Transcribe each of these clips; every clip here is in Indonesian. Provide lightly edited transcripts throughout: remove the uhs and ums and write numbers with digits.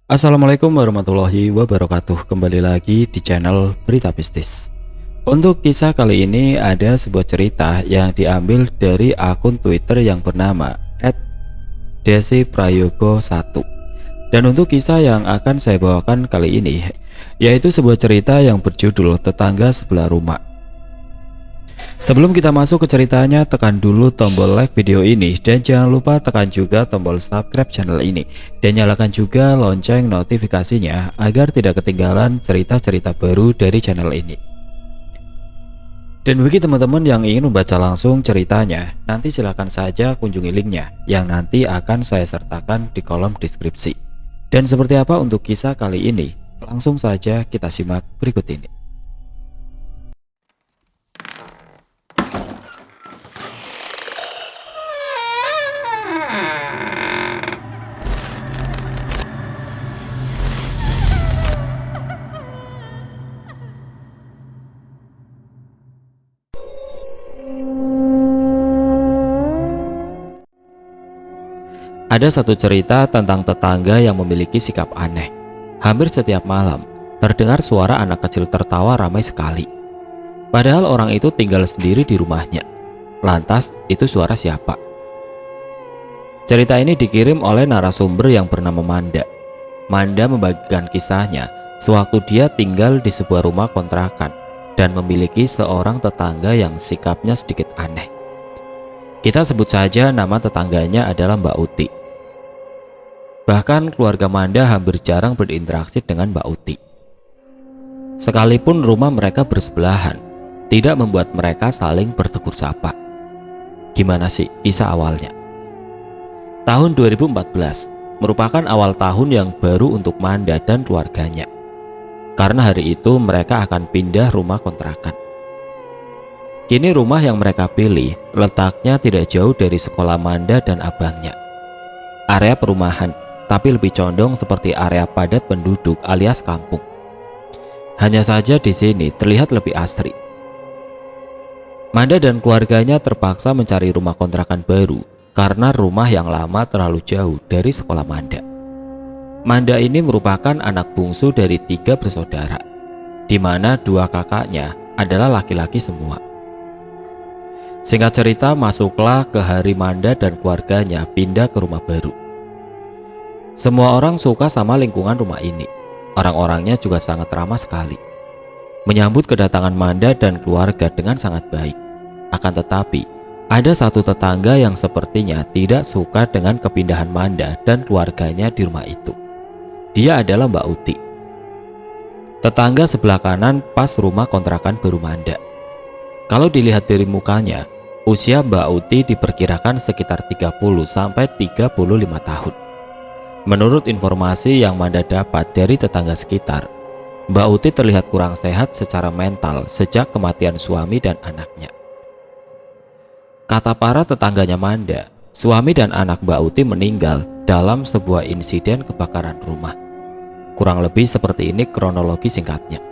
Assalamualaikum warahmatullahi wabarakatuh. Kembali lagi di channel Berita Bisnis. Untuk kisah kali ini ada sebuah cerita yang diambil dari akun Twitter yang bernama @desiprayogo1. Dan untuk kisah yang akan saya bawakan kali ini yaitu sebuah cerita yang berjudul Tetangga Sebelah Rumah. Sebelum kita masuk ke ceritanya, tekan dulu tombol like video ini dan jangan lupa tekan juga tombol subscribe channel ini dan nyalakan juga lonceng notifikasinya agar tidak ketinggalan cerita-cerita baru dari channel ini. Dan bagi teman-teman yang ingin membaca langsung ceritanya, nanti silahkan saja kunjungi linknya yang nanti akan saya sertakan di kolom deskripsi. Dan seperti apa untuk kisah kali ini? Langsung saja kita simak berikut ini. Ada satu cerita tentang tetangga yang memiliki sikap aneh. Hampir setiap malam, terdengar suara anak kecil tertawa ramai sekali. Padahal orang itu tinggal sendiri di rumahnya. Lantas, itu suara siapa? Cerita ini dikirim oleh narasumber yang bernama Manda. Manda membagikan kisahnya sewaktu dia tinggal di sebuah rumah kontrakan dan memiliki seorang tetangga yang sikapnya sedikit aneh. Kita sebut saja nama tetangganya adalah Mbak Uti. Bahkan keluarga Manda hampir jarang berinteraksi dengan Mbak Uti. Sekalipun rumah mereka bersebelahan, tidak membuat mereka saling bertegur sapa. Gimana sih kisah awalnya? Tahun 2014 merupakan awal tahun yang baru untuk Manda dan keluarganya. Karena hari itu mereka akan pindah rumah kontrakan. Kini rumah yang mereka pilih letaknya tidak jauh dari sekolah Manda dan abangnya. Area perumahan, tapi lebih condong seperti area padat penduduk alias kampung. Hanya saja di sini terlihat lebih asri. Manda dan keluarganya terpaksa mencari rumah kontrakan baru karena rumah yang lama terlalu jauh dari sekolah Manda. Manda ini merupakan anak bungsu dari 3 bersaudara, di mana 2 kakaknya adalah laki-laki semua. Singkat cerita, masuklah ke hari Manda dan keluarganya pindah ke rumah baru. Semua orang suka sama lingkungan rumah ini. Orang-orangnya juga sangat ramah sekali, menyambut kedatangan Manda dan keluarga dengan sangat baik. Akan tetapi, ada satu tetangga yang sepertinya tidak suka dengan kepindahan Manda dan keluarganya di rumah itu. Dia adalah Mbak Uti, tetangga sebelah kanan pas rumah kontrakan baru Manda. Kalau dilihat dari mukanya, usia Mbak Uti diperkirakan sekitar 30-35 tahun. Menurut informasi yang Manda dapat dari tetangga sekitar, Mbak Uti terlihat kurang sehat secara mental sejak kematian suami dan anaknya. Kata para tetangganya Manda, suami dan anak Mbak Uti meninggal dalam sebuah insiden kebakaran rumah. Kurang lebih seperti ini kronologi singkatnya.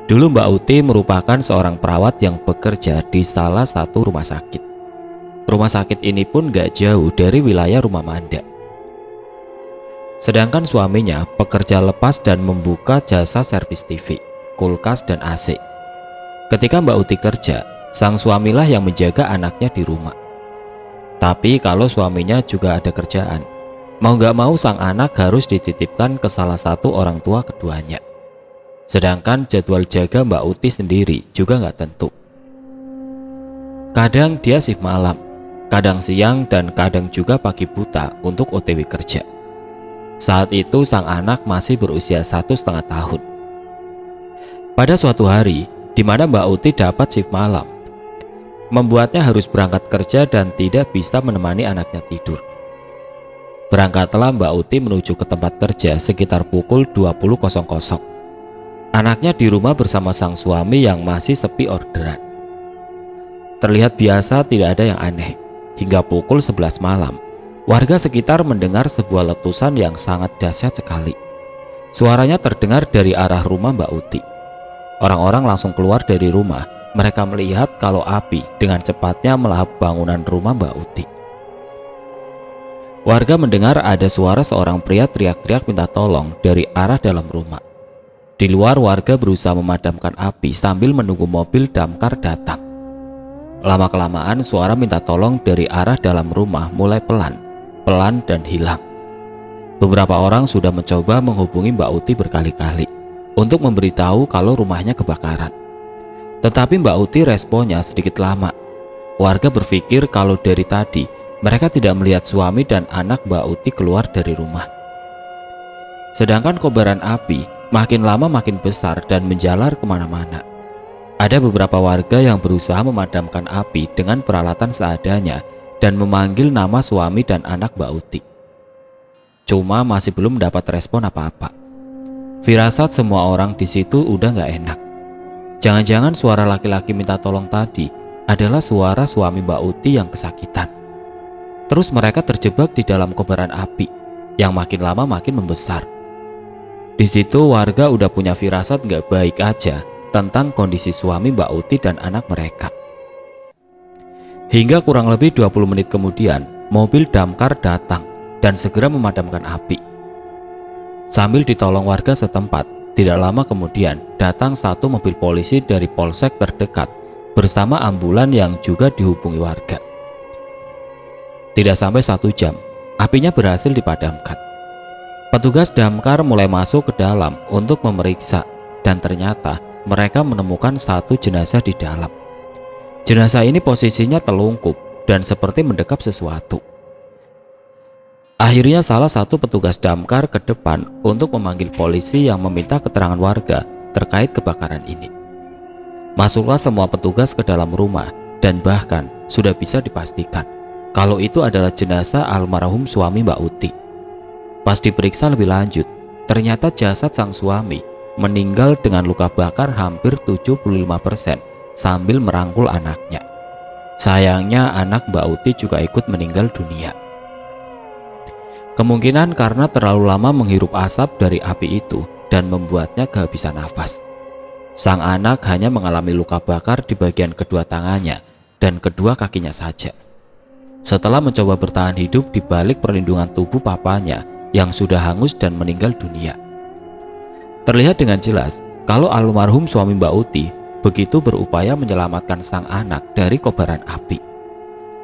Dulu Mbak Uti merupakan seorang perawat yang bekerja di salah satu rumah sakit. Rumah sakit ini pun gak jauh dari wilayah rumah Manda. Sedangkan suaminya pekerja lepas dan membuka jasa servis TV, kulkas dan AC. Ketika Mbak Uti kerja, sang suamilah yang menjaga anaknya di rumah. Tapi kalau suaminya juga ada kerjaan, mau gak mau sang anak harus dititipkan ke salah satu orang tua keduanya. Sedangkan jadwal jaga Mbak Uti sendiri juga gak tentu. Kadang dia shift malam, kadang siang, dan kadang juga pagi buta untuk OTW kerja. Saat itu sang anak masih berusia 1,5 tahun. Pada suatu hari, di mana Mbak Uti dapat shift malam, membuatnya harus berangkat kerja dan tidak bisa menemani anaknya tidur. Berangkatlah Mbak Uti menuju ke tempat kerja sekitar pukul 20.00. Anaknya di rumah bersama sang suami yang masih sepi orderan. Terlihat biasa, tidak ada yang aneh. Hingga pukul 11 malam, warga sekitar mendengar sebuah letusan yang sangat dahsyat sekali. Suaranya terdengar dari arah rumah Mbak Uti. Orang-orang langsung keluar dari rumah. Mereka melihat kalau api dengan cepatnya melahap bangunan rumah Mbak Uti. Warga mendengar ada suara seorang pria teriak-teriak minta tolong dari arah dalam rumah. Di luar, warga berusaha memadamkan api sambil menunggu mobil damkar datang. Lama-kelamaan suara minta tolong dari arah dalam rumah mulai pelan dan hilang. Beberapa orang sudah mencoba menghubungi Mbak Uti berkali-kali untuk memberitahu kalau rumahnya kebakaran. Tetapi Mbak Uti responnya sedikit lama. Warga berpikir kalau dari tadi mereka tidak melihat suami dan anak Mbak Uti keluar dari rumah. Sedangkan kobaran api makin lama makin besar dan menjalar kemana-mana. Ada beberapa warga yang berusaha memadamkan api dengan peralatan seadanya dan memanggil nama suami dan anak Mbak Uti. Cuma masih belum mendapat respon apa-apa. Firasat semua orang di situ udah gak enak. Jangan-jangan suara laki-laki minta tolong tadi adalah suara suami Mbak Uti yang kesakitan. Terus mereka terjebak di dalam kobaran api yang makin lama makin membesar. Di situ warga udah punya firasat gak baik aja tentang kondisi suami Mbak Uti dan anak mereka. Hingga kurang lebih 20 menit kemudian, mobil damkar datang dan segera memadamkan api. Sambil ditolong warga setempat, tidak lama kemudian datang satu mobil polisi dari polsek terdekat bersama ambulan yang juga dihubungi warga. Tidak sampai 1 jam, apinya berhasil dipadamkan. Petugas damkar mulai masuk ke dalam untuk memeriksa dan ternyata mereka menemukan satu jenazah di dalam. Jenazah ini posisinya telungkup dan seperti mendekap sesuatu. Akhirnya salah satu petugas damkar ke depan untuk memanggil polisi yang meminta keterangan warga terkait kebakaran ini. Masuklah semua petugas ke dalam rumah dan bahkan sudah bisa dipastikan kalau itu adalah jenazah almarhum suami Mbak Uti. Pas diperiksa lebih lanjut, ternyata jasad sang suami meninggal dengan luka bakar hampir 75% sambil merangkul anaknya. Sayangnya anak Mbak Uti juga ikut meninggal dunia. Kemungkinan karena terlalu lama menghirup asap dari api itu dan membuatnya kehabisan nafas. Sang anak hanya mengalami luka bakar di bagian kedua tangannya dan kedua kakinya saja. Setelah mencoba bertahan hidup di balik perlindungan tubuh papanya yang sudah hangus dan meninggal dunia. Terlihat dengan jelas kalau almarhum suami Mbak Uti begitu berupaya menyelamatkan sang anak dari kobaran api.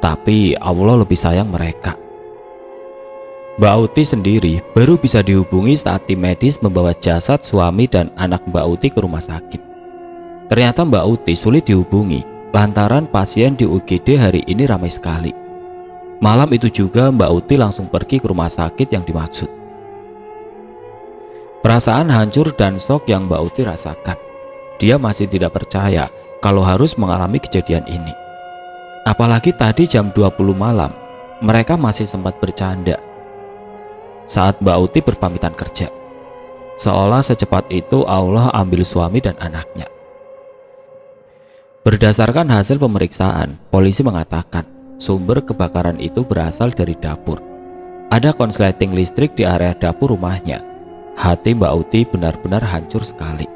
Tapi Allah lebih sayang mereka. Mbak Uti sendiri baru bisa dihubungi saat tim medis membawa jasad suami dan anak Mbak Uti ke rumah sakit. Ternyata Mbak Uti sulit dihubungi lantaran pasien di UGD hari ini ramai sekali. Malam itu juga Mbak Uti langsung pergi ke rumah sakit yang dimaksud. Perasaan hancur dan shock yang Mbak Uti rasakan. Dia masih tidak percaya kalau harus mengalami kejadian ini. Apalagi tadi jam 20 malam, mereka masih sempat bercanda saat Mbak Uti berpamitan kerja. Seolah secepat itu Allah ambil suami dan anaknya. Berdasarkan hasil pemeriksaan, polisi mengatakan sumber kebakaran itu berasal dari dapur. Ada konsleting listrik di area dapur rumahnya. Hati Mbak Uti benar-benar hancur sekali.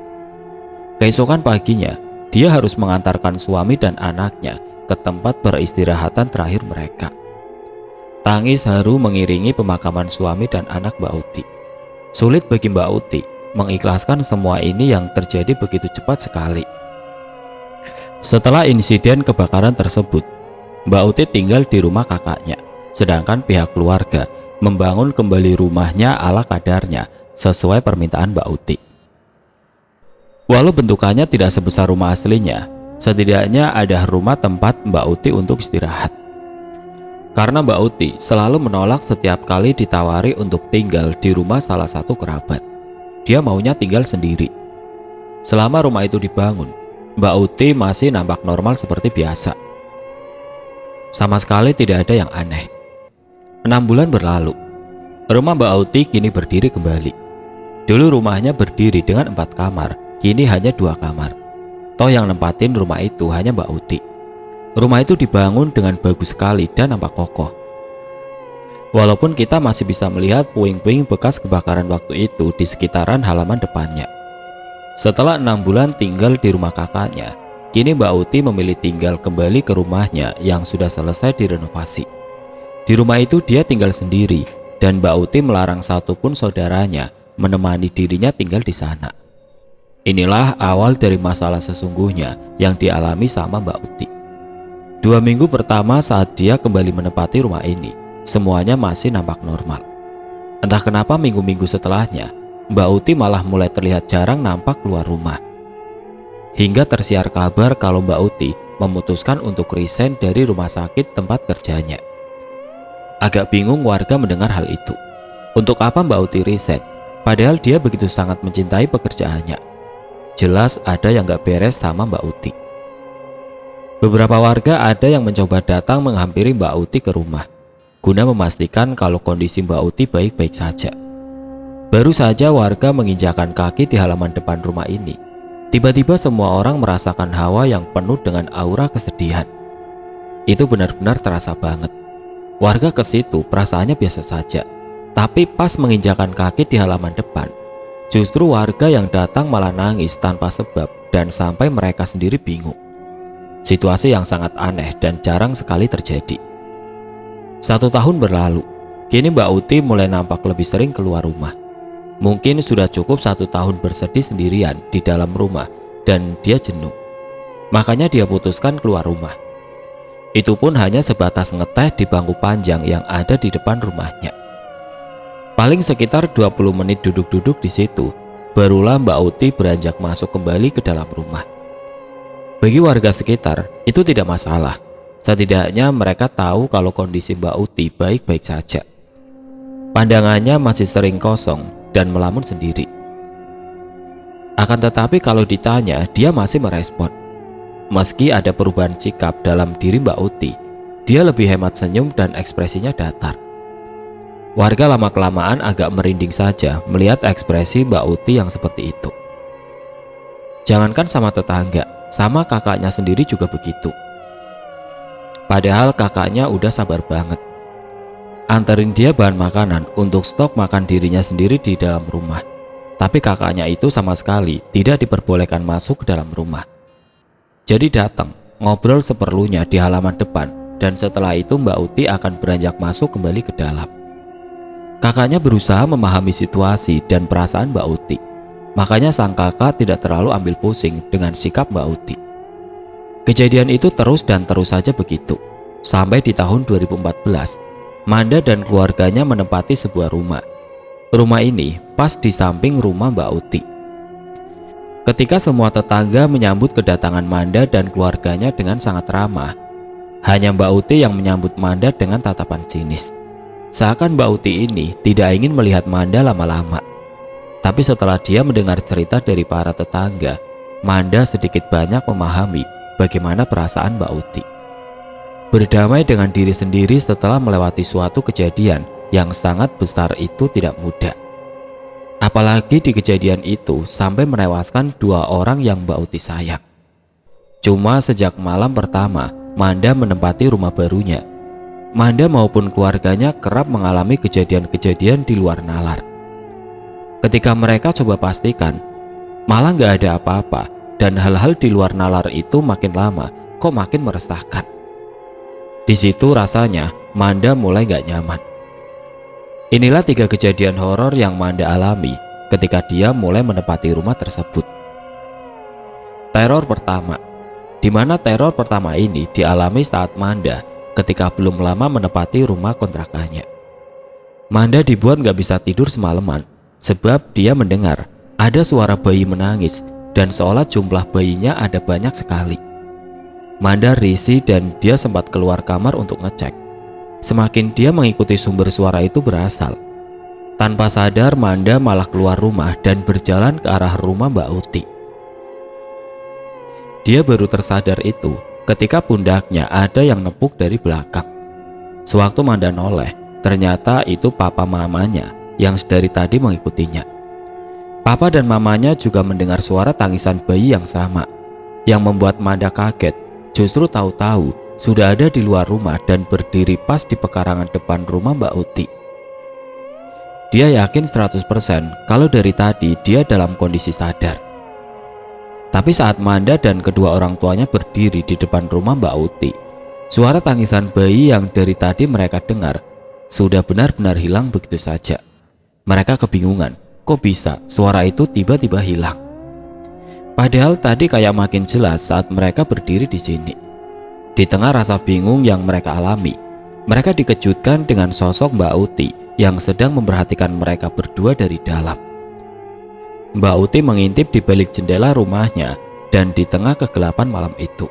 Keesokan paginya, dia harus mengantarkan suami dan anaknya ke tempat peristirahatan terakhir mereka. Tangis haru mengiringi pemakaman suami dan anak Mbak Uti. Sulit bagi Mbak Uti mengikhlaskan semua ini yang terjadi begitu cepat sekali. Setelah insiden kebakaran tersebut, Mbak Uti tinggal di rumah kakaknya, sedangkan pihak keluarga membangun kembali rumahnya ala kadarnya sesuai permintaan Mbak Uti. Walau bentukannya tidak sebesar rumah aslinya, setidaknya ada rumah tempat Mbak Uti untuk istirahat. Karena Mbak Uti selalu menolak setiap kali ditawari untuk tinggal di rumah salah satu kerabat. Dia maunya tinggal sendiri. Selama rumah itu dibangun, Mbak Uti masih nampak normal seperti biasa. Sama sekali tidak ada yang aneh. 6 bulan berlalu. Rumah Mbak Uti kini berdiri kembali. Dulu rumahnya berdiri dengan 4 kamar, kini hanya 2 kamar. Toh yang nempatin rumah itu hanya Mbak Uti. Rumah itu dibangun dengan bagus sekali dan nampak kokoh. Walaupun kita masih bisa melihat puing-puing bekas kebakaran waktu itu di sekitaran halaman depannya. Setelah 6 bulan tinggal di rumah kakaknya, kini Mbak Uti memilih tinggal kembali ke rumahnya yang sudah selesai direnovasi. Di rumah itu dia tinggal sendiri dan Mbak Uti melarang satupun saudaranya menemani dirinya tinggal di sana. Inilah awal dari masalah sesungguhnya yang dialami sama Mbak Uti. 2 minggu pertama saat dia kembali menempati rumah ini, semuanya masih nampak normal. Entah kenapa minggu-minggu setelahnya, Mbak Uti malah mulai terlihat jarang nampak keluar rumah. Hingga tersiar kabar kalau Mbak Uti memutuskan untuk resign dari rumah sakit tempat kerjanya. Agak bingung warga mendengar hal itu. Untuk apa Mbak Uti resign? Padahal dia begitu sangat mencintai pekerjaannya. Jelas ada yang gak beres sama Mbak Uti. Beberapa warga ada yang mencoba datang menghampiri Mbak Uti ke rumah guna memastikan kalau kondisi Mbak Uti baik-baik saja. Baru saja warga menginjakan kaki di halaman depan rumah ini, tiba-tiba semua orang merasakan hawa yang penuh dengan aura kesedihan. Itu benar-benar terasa banget. Warga ke situ perasaannya biasa saja, tapi pas menginjakan kaki di halaman depan, justru warga yang datang malah nangis tanpa sebab dan sampai mereka sendiri bingung. Situasi yang sangat aneh dan jarang sekali terjadi. 1 tahun berlalu, kini Mbak Uti mulai nampak lebih sering keluar rumah. Mungkin sudah cukup 1 tahun bersedih sendirian di dalam rumah dan dia jenuh. Makanya dia putuskan keluar rumah. Itu pun hanya sebatas ngeteh di bangku panjang yang ada di depan rumahnya. Paling sekitar 20 menit duduk-duduk di situ, barulah Mbak Uti beranjak masuk kembali ke dalam rumah. Bagi warga sekitar, itu tidak masalah. Setidaknya mereka tahu kalau kondisi Mbak Uti baik-baik saja. Pandangannya masih sering kosong dan melamun sendiri. Akan tetapi kalau ditanya, dia masih merespon. Meski ada perubahan sikap dalam diri Mbak Uti, dia lebih hemat senyum dan ekspresinya datar. Warga lama-kelamaan agak merinding saja melihat ekspresi Mbak Uti yang seperti itu. Jangankan sama tetangga, sama kakaknya sendiri juga begitu. Padahal kakaknya udah sabar banget. Anterin dia bahan makanan untuk stok makan dirinya sendiri di dalam rumah. Tapi kakaknya itu sama sekali tidak diperbolehkan masuk ke dalam rumah. Jadi datang, ngobrol seperlunya di halaman depan, dan setelah itu Mbak Uti akan beranjak masuk kembali ke dalam. Kakaknya berusaha memahami situasi dan perasaan Mbak Uti. Makanya sang kakak tidak terlalu ambil pusing dengan sikap Mbak Uti. Kejadian itu terus dan terus saja begitu. Sampai di tahun 2014, Manda dan keluarganya menempati sebuah rumah. Rumah ini pas di samping rumah Mbak Uti. Ketika semua tetangga menyambut kedatangan Manda dan keluarganya dengan sangat ramah, hanya Mbak Uti yang menyambut Manda dengan tatapan sinis. Seakan Mbak Uti ini tidak ingin melihat Manda lama-lama. Tapi setelah dia mendengar cerita dari para tetangga, Manda sedikit banyak memahami bagaimana perasaan Mbak Uti. Berdamai dengan diri sendiri setelah melewati suatu kejadian yang sangat besar itu tidak mudah. Apalagi di kejadian itu sampai menewaskan 2 orang yang Mbak Uti sayang. Cuma sejak malam pertama Manda menempati rumah barunya, Manda maupun keluarganya kerap mengalami kejadian-kejadian di luar nalar. Ketika mereka coba pastikan, malah gak ada apa-apa, dan hal-hal di luar nalar itu makin lama kok makin meresahkan. Di situ rasanya Manda mulai gak nyaman. Inilah 3 kejadian horor yang Manda alami ketika dia mulai menempati rumah tersebut. Teror pertama, di mana teror pertama ini dialami saat Manda ketika belum lama menempati rumah kontrakannya. Manda dibuat gak bisa tidur semalaman sebab dia mendengar ada suara bayi menangis dan seolah jumlah bayinya ada banyak sekali. Manda risih dan dia sempat keluar kamar untuk ngecek. Semakin dia mengikuti sumber suara itu berasal, tanpa sadar Manda malah keluar rumah dan berjalan ke arah rumah Mbak Uti. Dia baru tersadar itu ketika pundaknya ada yang nepuk dari belakang. Sewaktu Manda noleh, ternyata itu papa mamanya yang dari tadi mengikutinya. Papa dan mamanya juga mendengar suara tangisan bayi yang sama. Yang membuat Manda kaget, justru tahu-tahu sudah ada di luar rumah dan berdiri pas di pekarangan depan rumah Mbak Uti. Dia yakin 100% kalau dari tadi dia dalam kondisi sadar. Tapi saat Manda dan kedua orang tuanya berdiri di depan rumah Mbak Uti, Suara tangisan bayi yang dari tadi mereka dengar sudah benar-benar hilang begitu saja. Mereka kebingungan, kok bisa suara itu tiba-tiba hilang. Padahal tadi kayak makin jelas saat mereka berdiri di sini. Di tengah rasa bingung yang mereka alami, mereka dikejutkan dengan sosok Mbak Uti yang sedang memperhatikan mereka berdua dari dalam. Mbak Uti mengintip di balik jendela rumahnya dan di tengah kegelapan malam itu.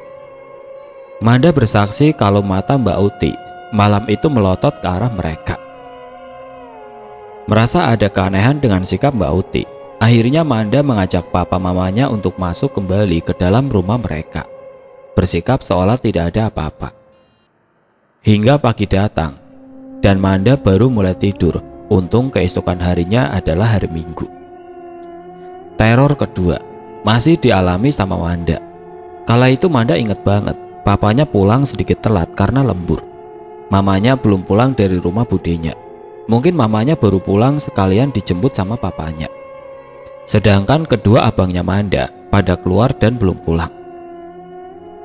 Manda bersaksi kalau mata Mbak Uti malam itu melotot ke arah mereka. Merasa ada keanehan dengan sikap Mbak Uti, akhirnya Manda mengajak papa mamanya untuk masuk kembali ke dalam rumah mereka, bersikap seolah tidak ada apa-apa. Hingga pagi datang, dan Manda baru mulai tidur. Untung keesokan harinya adalah hari Minggu. Teror kedua masih dialami sama Manda. Kala itu Manda ingat banget, papanya pulang sedikit telat karena lembur. Mamanya belum pulang dari rumah budenya. Mungkin mamanya baru pulang sekalian dijemput sama papanya. Sedangkan kedua abangnya Manda pada keluar dan belum pulang.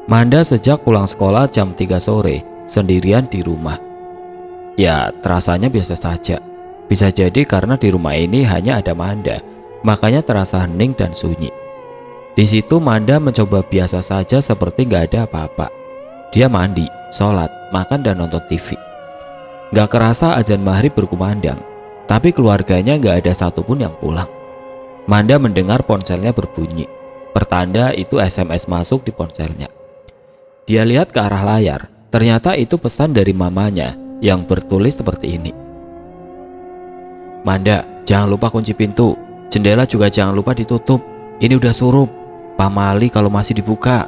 Manda sejak pulang sekolah jam 3 sore sendirian di rumah. Ya, terasanya biasa saja. Bisa jadi karena di rumah ini hanya ada Manda, makanya terasa hening dan sunyi. Di situ Manda mencoba biasa saja seperti gak ada apa-apa. Dia mandi, sholat, makan dan nonton TV. Gak kerasa azan maghrib berkumandang, tapi keluarganya gak ada satupun yang pulang. Manda mendengar ponselnya berbunyi, pertanda itu SMS masuk di ponselnya. Dia lihat ke arah layar, ternyata itu pesan dari mamanya yang bertulis seperti ini. Manda, jangan lupa kunci pintu, jendela juga jangan lupa ditutup, ini udah surup. Pamali kalau masih dibuka.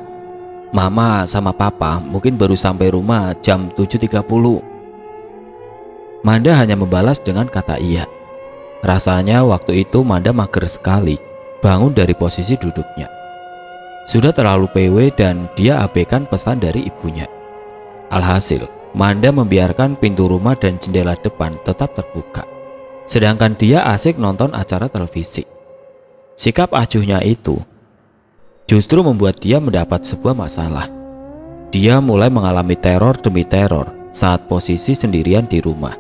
Mama sama papa mungkin baru sampai rumah jam 7.30. Manda hanya membalas dengan kata iya. Rasanya waktu itu Manda mager sekali bangun dari posisi duduknya. Sudah terlalu PW dan dia abaikan pesan dari ibunya. Alhasil, Manda membiarkan pintu rumah dan jendela depan tetap terbuka. Sedangkan dia asik nonton acara televisi. Sikap acuhnya itu justru membuat dia mendapat sebuah masalah. Dia mulai mengalami teror demi teror saat posisi sendirian di rumah.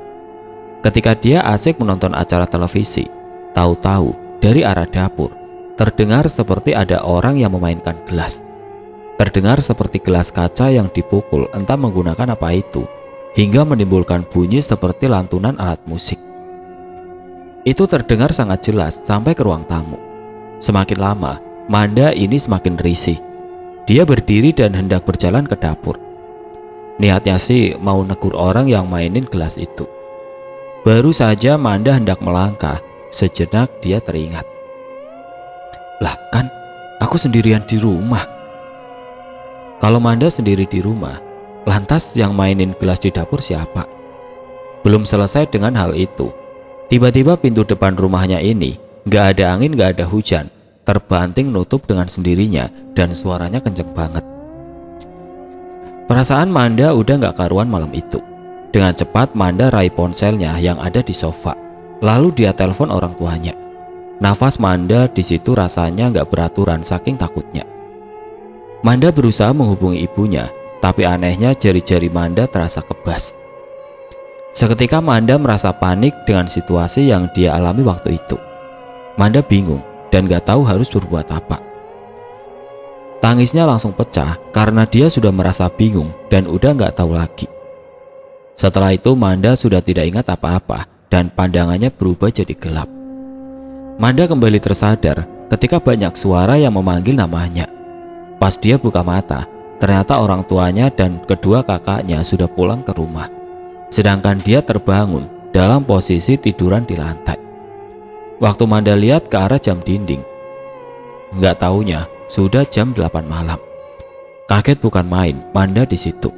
Ketika dia asik menonton acara televisi, tahu-tahu dari arah dapur terdengar seperti ada orang yang memainkan gelas. Terdengar seperti gelas kaca yang dipukul entah menggunakan apa itu, hingga menimbulkan bunyi seperti lantunan alat musik. Itu terdengar sangat jelas sampai ke ruang tamu. Semakin lama, Manda ini semakin risih. Dia berdiri dan hendak berjalan ke dapur. Niatnya sih mau negur orang yang mainin gelas itu. Baru saja Manda hendak melangkah, sejenak dia teringat. Lah kan, aku sendirian di rumah. Kalau Manda sendiri di rumah, lantas yang mainin gelas di dapur siapa? Belum selesai dengan hal itu, tiba-tiba pintu depan rumahnya ini gak ada angin, gak ada hujan, terbanting nutup dengan sendirinya dan suaranya kenceng banget. Perasaan Manda udah gak karuan malam itu. Dengan cepat Manda raih ponselnya yang ada di sofa. Lalu dia telepon orang tuanya. Nafas Manda di situ rasanya gak beraturan saking takutnya. Manda berusaha menghubungi ibunya, tapi anehnya jari-jari Manda terasa kebas. Seketika Manda merasa panik dengan situasi yang dia alami waktu itu. Manda bingung dan gak tahu harus berbuat apa. Tangisnya langsung pecah karena dia sudah merasa bingung dan udah gak tahu lagi. Setelah itu Manda sudah tidak ingat apa-apa dan pandangannya berubah jadi gelap. Manda kembali tersadar ketika banyak suara yang memanggil namanya. Pas dia buka mata, ternyata orang tuanya dan kedua kakaknya sudah pulang ke rumah. Sedangkan dia terbangun dalam posisi tiduran di lantai. Waktu Manda lihat ke arah jam dinding, nggak taunya sudah jam 8 malam. Kaget bukan main Manda di situ.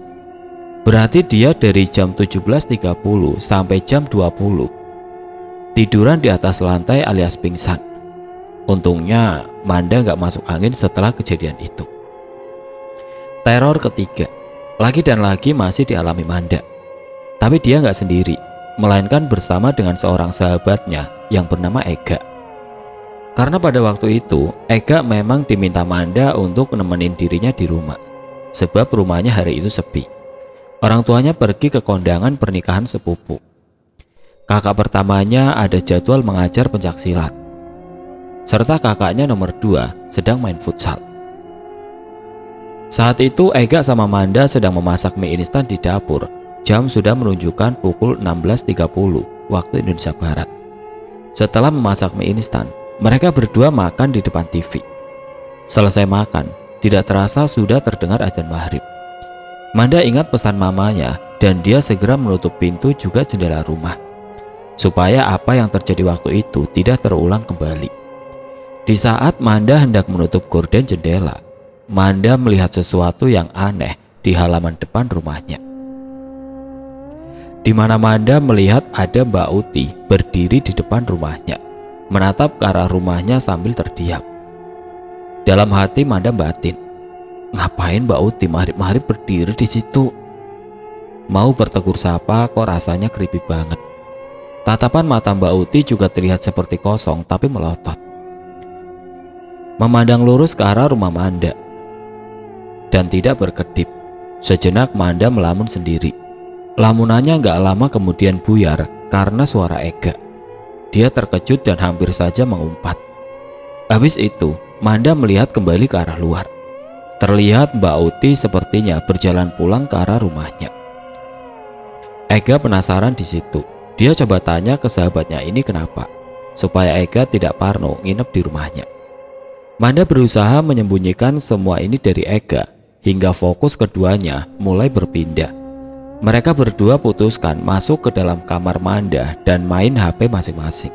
Berarti dia dari jam 17.30 sampai jam 20 tiduran di atas lantai alias pingsan. Untungnya Manda nggak masuk angin setelah kejadian itu. Teror ketiga lagi dan lagi masih dialami Manda. Tapi dia nggak sendiri, melainkan bersama dengan seorang sahabatnya yang bernama Ega. Karena pada waktu itu Ega memang diminta Manda untuk nemenin dirinya di rumah, sebab rumahnya hari itu sepi. Orang tuanya pergi ke kondangan pernikahan sepupu. Kakak pertamanya ada jadwal mengajar pencaksilat, serta kakaknya nomor 2 sedang main futsal. Saat itu Ega sama Manda sedang memasak mie instan di dapur. Jam sudah menunjukkan pukul 16.30 waktu Indonesia Barat. Setelah memasak mie instan, mereka berdua makan di depan TV. Selesai makan, tidak terasa sudah terdengar azan maghrib. Manda ingat pesan mamanya dan dia segera menutup pintu juga jendela rumah, supaya apa yang terjadi waktu itu tidak terulang kembali. Di saat Manda hendak menutup gorden jendela, Manda melihat sesuatu yang aneh di halaman depan rumahnya. Di mana Manda melihat ada Mbak Uti berdiri di depan rumahnya, menatap ke arah rumahnya sambil terdiam. Dalam hati Manda batin, ngapain Mbak Uti maghrib-maghrib berdiri di situ? Mau bertegur sapa kok rasanya creepy banget. Tatapan mata Mbak Uti juga terlihat seperti kosong tapi melotot, memandang lurus ke arah rumah Manda dan tidak berkedip. Sejenak Manda melamun sendiri. Lamunannya gak lama kemudian buyar karena suara Ega. Dia terkejut dan hampir saja mengumpat. Habis itu Manda melihat kembali ke arah luar. Terlihat Mbak Uti sepertinya berjalan pulang ke arah rumahnya. Ega penasaran di situ. Dia coba tanya ke sahabatnya ini kenapa, supaya Ega tidak parno nginep di rumahnya. Manda berusaha menyembunyikan semua ini dari Ega hingga fokus keduanya mulai berpindah. Mereka berdua putuskan masuk ke dalam kamar Manda dan main HP masing-masing.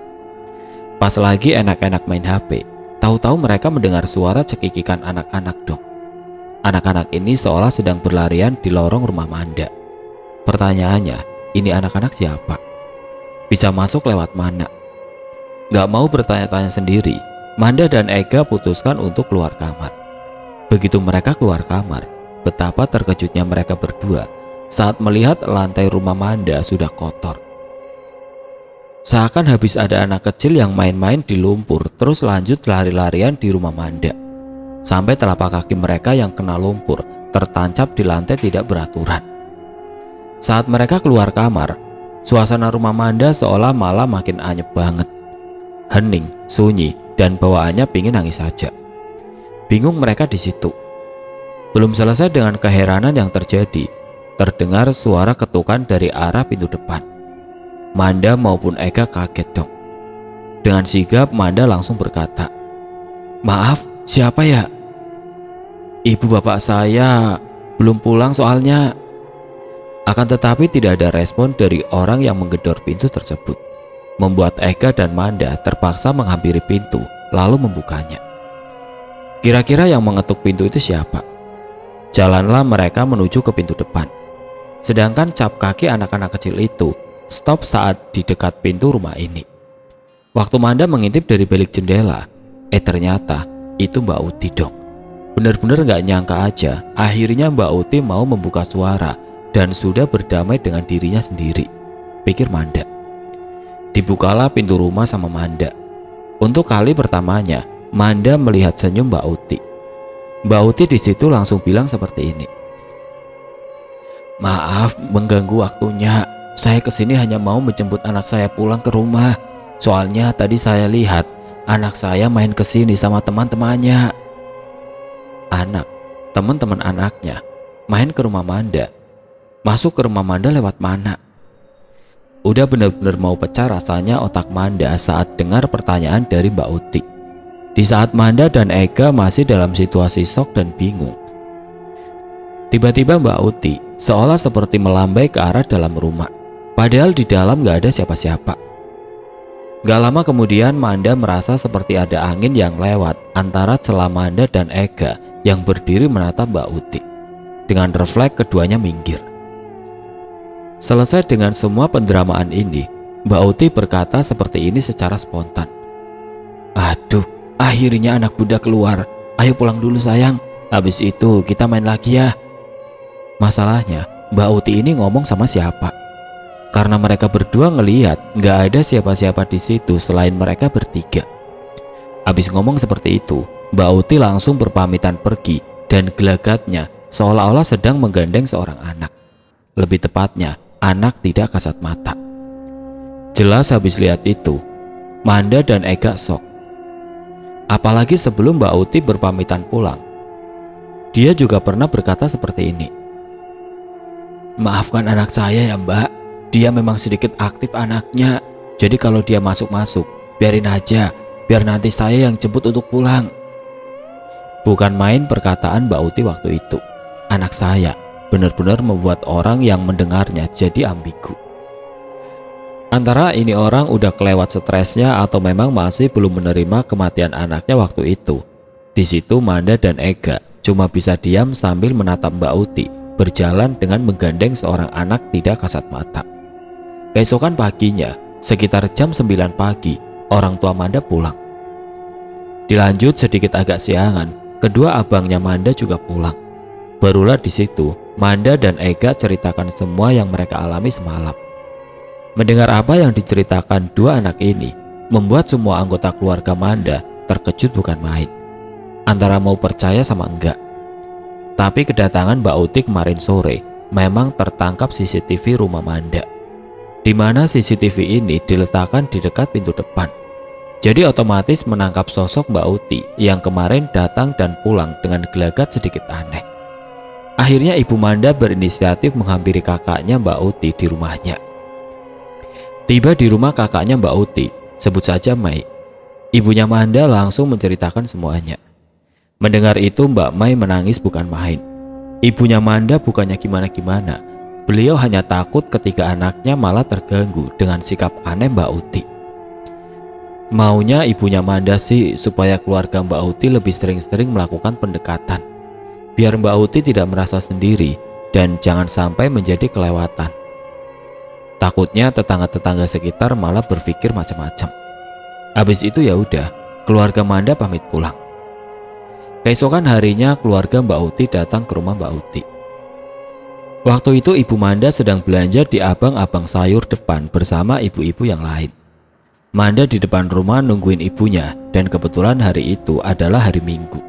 Pas lagi enak-enak main HP, tahu-tahu mereka mendengar suara cekikikan anak-anak dong. Anak-anak ini seolah sedang berlarian di lorong rumah Manda. Pertanyaannya, ini anak-anak siapa? Bisa masuk lewat mana? Gak mau bertanya-tanya sendiri, Manda dan Ega putuskan untuk keluar kamar. Begitu mereka keluar kamar, betapa terkejutnya mereka berdua saat melihat lantai rumah Manda sudah kotor. Seakan habis ada anak kecil yang main-main di lumpur terus lanjut lari-larian di rumah Manda, sampai telapak kaki mereka yang kena lumpur tertancap di lantai tidak beraturan. Saat mereka keluar kamar, suasana rumah Manda seolah malah makin anyep banget. Hening, sunyi, dan bawaannya pingin nangis saja. Bingung mereka di situ. Belum selesai dengan keheranan yang terjadi, terdengar suara ketukan dari arah pintu depan. Manda maupun Ega kaget dong. Dengan sigap Manda langsung berkata, "Maaf, siapa ya?" "Ibu bapak saya belum pulang soalnya." Akan tetapi tidak ada respon dari orang yang menggedor pintu tersebut, membuat Ega dan Manda terpaksa menghampiri pintu lalu membukanya. Kira-kira yang mengetuk pintu itu siapa? Jalanlah mereka menuju ke pintu depan. Sedangkan cap kaki anak-anak kecil itu stop saat di dekat pintu rumah ini. Waktu Manda mengintip dari balik jendela, ternyata itu Mbak Uti dong. Bener-bener gak nyangka aja, akhirnya Mbak Uti mau membuka suara dan sudah berdamai dengan dirinya sendiri, pikir Manda. Dibukalah pintu rumah sama Manda. Untuk kali pertamanya, Manda melihat senyum Mbak Uti. Mbak Uti di situ langsung bilang seperti ini, "Maaf mengganggu waktunya. Saya kesini hanya mau menjemput anak saya pulang ke rumah. Soalnya tadi saya lihat anak saya main kesini sama teman-temannya." Anak, teman-teman anaknya main ke rumah Manda. Masuk ke rumah Manda lewat mana? Udah benar-benar mau pecah rasanya otak Manda saat dengar pertanyaan dari Mbak Uti. Di saat Manda dan Ega masih dalam situasi shock dan bingung, tiba-tiba Mbak Uti seolah seperti melambai ke arah dalam rumah, padahal di dalam gak ada siapa-siapa. Gak lama kemudian Manda merasa seperti ada angin yang lewat antara celah Manda dan Ega yang berdiri menatap Mbak Uti. Dengan refleks keduanya minggir. Selesai dengan semua pendramaan ini, Mbak Uti berkata seperti ini secara spontan, "Aduh, akhirnya anak Bunda keluar. Ayo pulang dulu sayang. Habis itu kita main lagi ya." Masalahnya Mbak Uti ini ngomong sama siapa? Karena mereka berdua ngelihat gak ada siapa-siapa di situ selain mereka bertiga. Habis ngomong seperti itu, Mbak Uti langsung berpamitan pergi dan gelagatnya seolah-olah sedang menggandeng seorang anak. lebih tepatnya anak tidak kasat mata. Jelas habis lihat itu, Manda dan Ega shock. Apalagi sebelum Mbak Uti berpamitan pulang, dia juga pernah berkata seperti ini. "Maafkan anak saya ya Mbak, dia memang sedikit aktif anaknya. Jadi kalau dia masuk-masuk, biarin aja, biar nanti saya yang jemput untuk pulang." Bukan main perkataan Mbak Uti waktu itu. Anak saya benar-benar membuat orang yang mendengarnya jadi ambigu. Antara ini orang udah kelewat stresnya atau memang masih belum menerima kematian anaknya waktu itu. Di situ Manda dan Ega cuma bisa diam sambil menatap Mbak Uti berjalan dengan menggandeng seorang anak tidak kasat mata. Keesokan paginya, sekitar jam 9 pagi, orang tua Manda pulang. Dilanjut sedikit agak siangan, kedua abangnya Manda juga pulang. Barulah di situ Manda dan Ega ceritakan semua yang mereka alami semalam. Mendengar apa yang diceritakan dua anak ini membuat semua anggota keluarga Manda terkejut bukan main. Antara mau percaya sama enggak. Tapi kedatangan Mbak Uti kemarin sore memang tertangkap CCTV rumah Manda, di mana CCTV ini diletakkan di dekat pintu depan. Jadi otomatis menangkap sosok Mbak Uti yang kemarin datang dan pulang dengan gelagat sedikit aneh. Akhirnya Ibu Manda berinisiatif menghampiri kakaknya Mbak Uti di rumahnya. Tiba di rumah kakaknya Mbak Uti, sebut saja Mai. Ibunya Manda langsung menceritakan semuanya. Mendengar itu Mbak Mai menangis bukan main. Ibunya Manda bukannya gimana-gimana. Beliau hanya takut ketika anaknya malah terganggu dengan sikap aneh Mbak Uti. Maunya ibunya Manda sih supaya keluarga Mbak Uti lebih sering-sering melakukan pendekatan, biar Mbak Uti tidak merasa sendiri dan jangan sampai menjadi kelewatan. Takutnya tetangga-tetangga sekitar malah berpikir macam-macam. Habis itu ya udah, keluarga Manda pamit pulang. Keesokan harinya keluarga Mbak Uti datang ke rumah Mbak Uti. Waktu itu Ibu Manda sedang belanja di abang-abang sayur depan bersama ibu-ibu yang lain. Manda di depan rumah nungguin ibunya dan kebetulan hari itu adalah hari Minggu.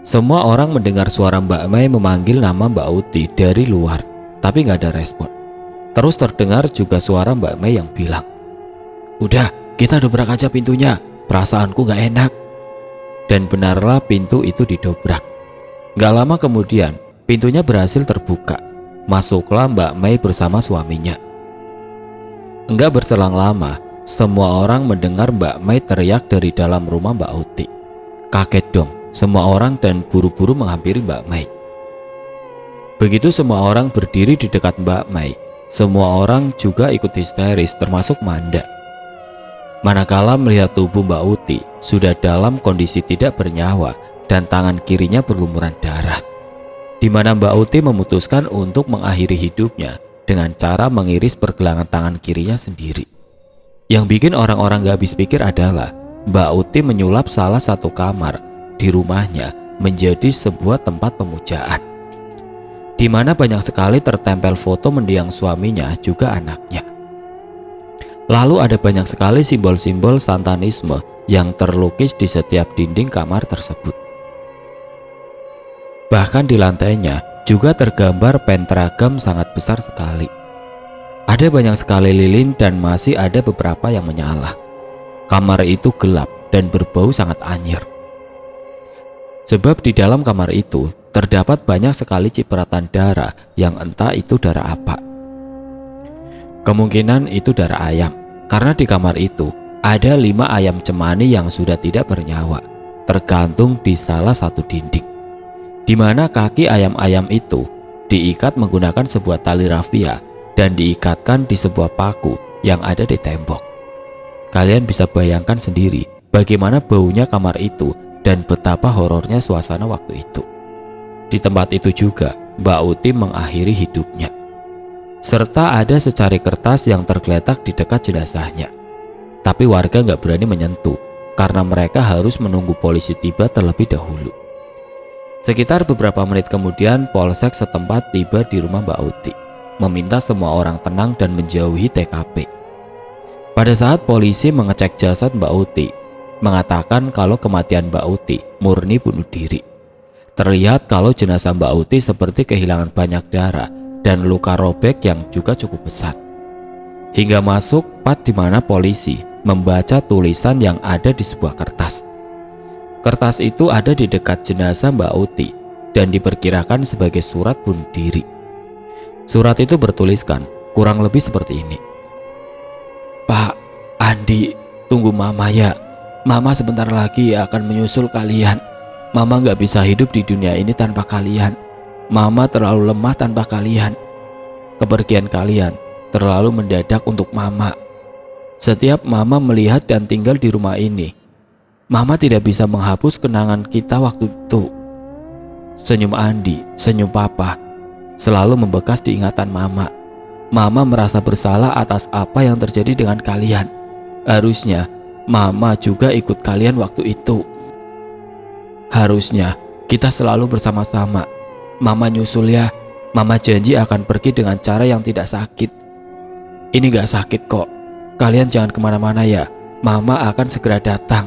Semua orang mendengar suara Mbak Mai memanggil nama Mbak Uti dari luar, tapi nggak ada respon. Terus terdengar juga suara Mbak Mai yang bilang, "Udah, kita dobrak aja pintunya, perasaanku nggak enak." Dan benarlah pintu itu didobrak. Gak lama kemudian, pintunya berhasil terbuka. Masuklah Mbak Mai bersama suaminya. Enggak berselang lama, semua orang mendengar Mbak Mai teriak dari dalam rumah Mbak Uti. Kaget dong semua orang dan buru-buru menghampiri Mbak Mai. Begitu semua orang berdiri di dekat Mbak Mai, semua orang juga ikut histeris termasuk Manda. Manakala melihat tubuh Mbak Uti sudah dalam kondisi tidak bernyawa dan tangan kirinya berlumuran darah, di mana Mbak Uti memutuskan untuk mengakhiri hidupnya dengan cara mengiris pergelangan tangan kirinya sendiri. Yang bikin orang-orang gak habis pikir adalah Mbak Uti menyulap salah satu kamar di rumahnya menjadi sebuah tempat pemujaan, di mana banyak sekali tertempel foto mendiang suaminya juga anaknya. Lalu ada banyak sekali simbol-simbol satanisme yang terlukis di setiap dinding kamar tersebut. Bahkan di lantainya juga tergambar pentagram sangat besar sekali. Ada banyak sekali lilin dan masih ada beberapa yang menyala. Kamar itu gelap dan berbau sangat anyir. Sebab di dalam kamar itu terdapat banyak sekali cipratan darah yang entah itu darah apa. Kemungkinan itu darah ayam, karena di kamar itu ada 5 ayam cemani yang sudah tidak bernyawa, tergantung di salah satu dinding, di mana kaki ayam-ayam itu diikat menggunakan sebuah tali rafia dan diikatkan di sebuah paku yang ada di tembok. Kalian bisa bayangkan sendiri bagaimana baunya kamar itu dan betapa horornya suasana waktu itu. Di tempat itu juga Mbak Uti mengakhiri hidupnya. Serta ada secari kertas yang tergeletak di dekat jenazahnya. Tapi warga nggak berani menyentuh karena mereka harus menunggu polisi tiba terlebih dahulu. Sekitar beberapa menit kemudian polsek setempat tiba di rumah Mbak Uti, meminta semua orang tenang dan menjauhi TKP. Pada saat polisi mengecek jasad Mbak Uti, mengatakan kalau kematian Mbak Uti murni bunuh diri. Terlihat kalau jenazah Mbak Uti seperti kehilangan banyak darah dan luka robek yang juga cukup besar. Hingga masuk part di mana polisi membaca tulisan yang ada di sebuah kertas. Kertas itu ada di dekat jenazah Mbak Uti dan diperkirakan sebagai surat bunuh diri. Surat itu bertuliskan kurang lebih seperti ini. "Pak Andi, tunggu Mama ya. Mama sebentar lagi akan menyusul kalian. Mama gak bisa hidup di dunia ini tanpa kalian. Mama terlalu lemah tanpa kalian. Kepergian kalian terlalu mendadak untuk Mama. Setiap Mama melihat dan tinggal di rumah ini, Mama tidak bisa menghapus kenangan kita waktu itu." Senyum Andi, senyum Papa selalu membekas di ingatan Mama. Mama merasa bersalah atas apa yang terjadi dengan kalian. Harusnya Mama juga ikut kalian waktu itu. Harusnya kita selalu bersama-sama. Mama nyusul ya. Mama janji akan pergi dengan cara yang tidak sakit. Ini gak sakit kok. Kalian jangan kemana-mana ya. Mama akan segera datang.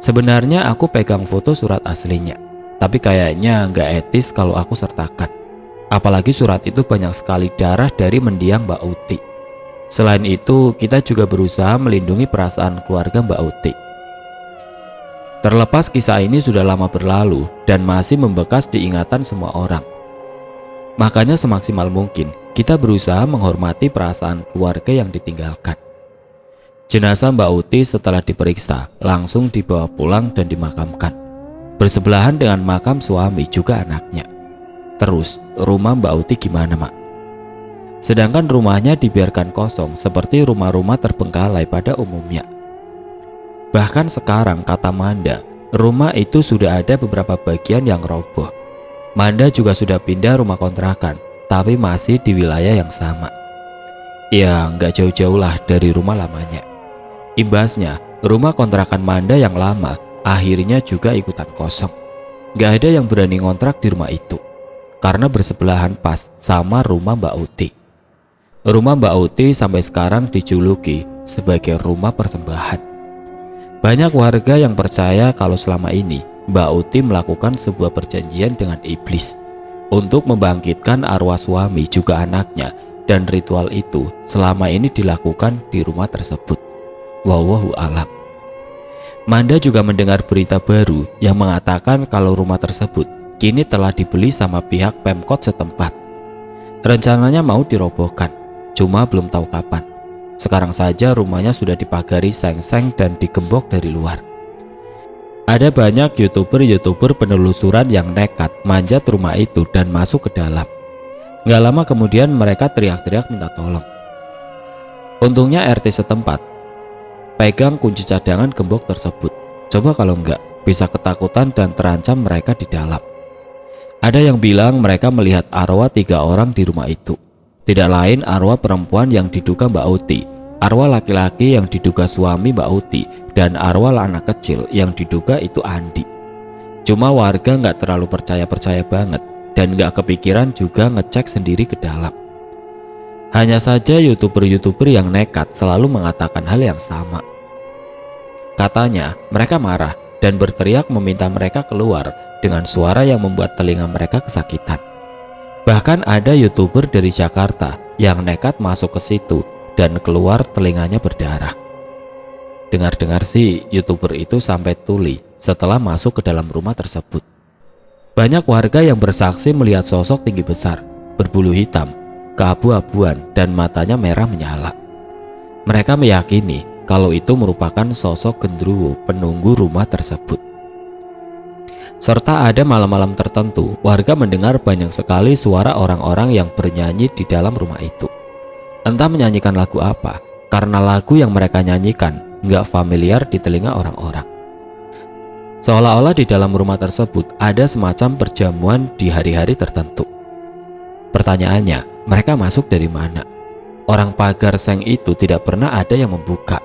Sebenarnya aku pegang foto surat aslinya, tapi kayaknya gak etis kalau aku sertakan. Apalagi surat itu banyak sekali darah dari mendiang Mbak Uti. Selain itu, kita juga berusaha melindungi perasaan keluarga Mbak Uti. Terlepas kisah ini sudah lama berlalu dan masih membekas di ingatan semua orang. Makanya semaksimal mungkin kita berusaha menghormati perasaan keluarga yang ditinggalkan. Jenazah Mbak Uti setelah diperiksa langsung dibawa pulang dan dimakamkan, bersebelahan dengan makam suami juga anaknya. Terus rumah Mbak Uti gimana, Mak? Sedangkan rumahnya dibiarkan kosong seperti rumah-rumah terbengkalai pada umumnya. Bahkan sekarang, kata Manda, rumah itu sudah ada beberapa bagian yang roboh. Manda juga sudah pindah rumah kontrakan, tapi masih di wilayah yang sama. Ya, nggak jauh-jauh lah dari rumah lamanya. Imbasnya, rumah kontrakan Manda yang lama akhirnya juga ikutan kosong. Nggak ada yang berani ngontrak di rumah itu, karena bersebelahan pas sama rumah Mbak Uti. Rumah Mbak Uti sampai sekarang dijuluki sebagai rumah persembahan. Banyak warga yang percaya kalau selama ini Mbak Uti melakukan sebuah perjanjian dengan iblis untuk membangkitkan arwah suami juga anaknya, dan ritual itu selama ini dilakukan di rumah tersebut. Wallahu a'lam. Manda juga mendengar berita baru yang mengatakan kalau rumah tersebut kini telah dibeli sama pihak Pemkot setempat. Rencananya mau dirobohkan, cuma belum tahu kapan. Sekarang saja rumahnya sudah dipagari seng-seng dan digembok dari luar. Ada banyak youtuber penelusuran yang nekat manjat rumah itu dan masuk ke dalam. Gak lama kemudian mereka teriak-teriak minta tolong. Untungnya RT setempat pegang kunci cadangan gembok tersebut. Coba kalau enggak, bisa ketakutan dan terancam mereka di dalam. Ada yang bilang mereka melihat arwah 3 orang di rumah itu. Tidak lain arwah perempuan yang diduga Mbak Uti, arwah laki-laki yang diduga suami Mbak Uti, dan arwah anak kecil yang diduga itu Andi. Cuma warga nggak terlalu percaya banget dan nggak kepikiran juga ngecek sendiri ke dalam. Hanya saja youtuber yang nekat selalu mengatakan hal yang sama. Katanya mereka marah dan berteriak meminta mereka keluar dengan suara yang membuat telinga mereka kesakitan. Bahkan ada youtuber dari Jakarta yang nekat masuk ke situ dan keluar telinganya berdarah. Dengar-dengar sih youtuber itu sampai tuli setelah masuk ke dalam rumah tersebut. Banyak warga yang bersaksi melihat sosok tinggi besar, berbulu hitam, keabu-abuan dan matanya merah menyala. Mereka meyakini kalau itu merupakan sosok genderuwo penunggu rumah tersebut. Serta ada malam-malam tertentu warga mendengar banyak sekali suara orang-orang yang bernyanyi di dalam rumah itu. Entah menyanyikan lagu apa, karena lagu yang mereka nyanyikan nggak familiar di telinga orang-orang. Seolah-olah di dalam rumah tersebut ada semacam perjamuan di hari-hari tertentu. Pertanyaannya, mereka masuk dari mana? Orang pagar seng itu tidak pernah ada yang membuka.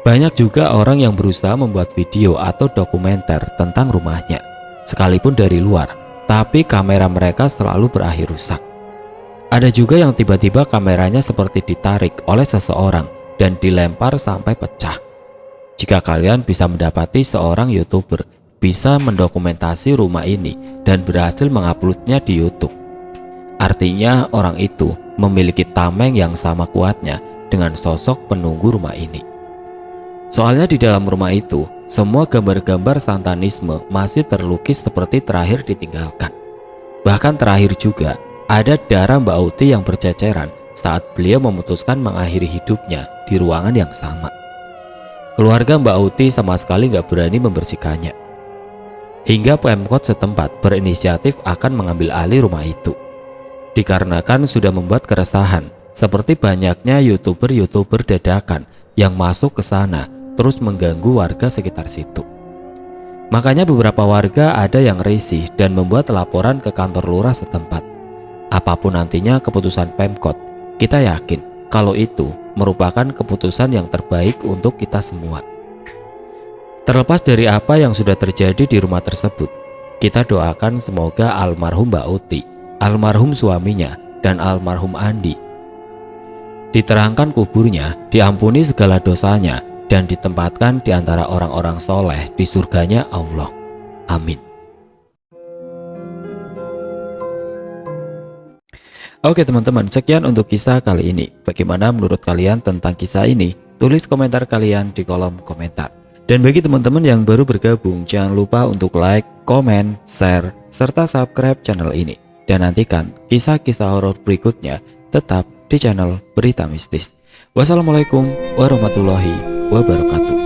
Banyak juga orang yang berusaha membuat video atau dokumenter tentang rumahnya, sekalipun dari luar, tapi kamera mereka selalu berakhir rusak. Ada juga yang tiba-tiba kameranya seperti ditarik oleh seseorang dan dilempar sampai pecah. Jika kalian bisa mendapati seorang YouTuber bisa mendokumentasi rumah ini dan berhasil menguploadnya di YouTube, Artinya orang itu memiliki tameng yang sama kuatnya dengan sosok penunggu rumah ini. Soalnya di dalam rumah itu, semua gambar-gambar santanisme masih terlukis seperti terakhir ditinggalkan. Bahkan terakhir juga ada darah Mbak Uti yang berceceran saat beliau memutuskan mengakhiri hidupnya di ruangan yang sama. Keluarga Mbak Uti sama sekali nggak berani membersihkannya. Hingga Pemkot setempat berinisiatif akan mengambil alih rumah itu. Dikarenakan sudah membuat keresahan, seperti banyaknya YouTuber dadakan yang masuk ke sana terus mengganggu warga sekitar situ. Makanya beberapa warga ada yang risih dan membuat laporan ke kantor lurah setempat. Apapun nantinya keputusan Pemkot, kita yakin kalau itu merupakan keputusan yang terbaik untuk kita semua. Terlepas dari apa yang sudah terjadi di rumah tersebut, kita doakan semoga almarhum Mbak Uti, almarhum suaminya, dan almarhum Andi diterangkan kuburnya, diampuni segala dosanya, dan ditempatkan di antara orang-orang soleh di surganya Allah. Amin. Oke teman-teman, sekian untuk kisah kali ini. Bagaimana menurut kalian tentang kisah ini? Tulis komentar kalian di kolom komentar. Dan bagi teman-teman yang baru bergabung, jangan lupa untuk like, komen, share, serta subscribe channel ini. Dan nantikan kisah-kisah horor berikutnya tetap di channel Berita Mistis. Wassalamualaikum warahmatullahi wabarakatuh.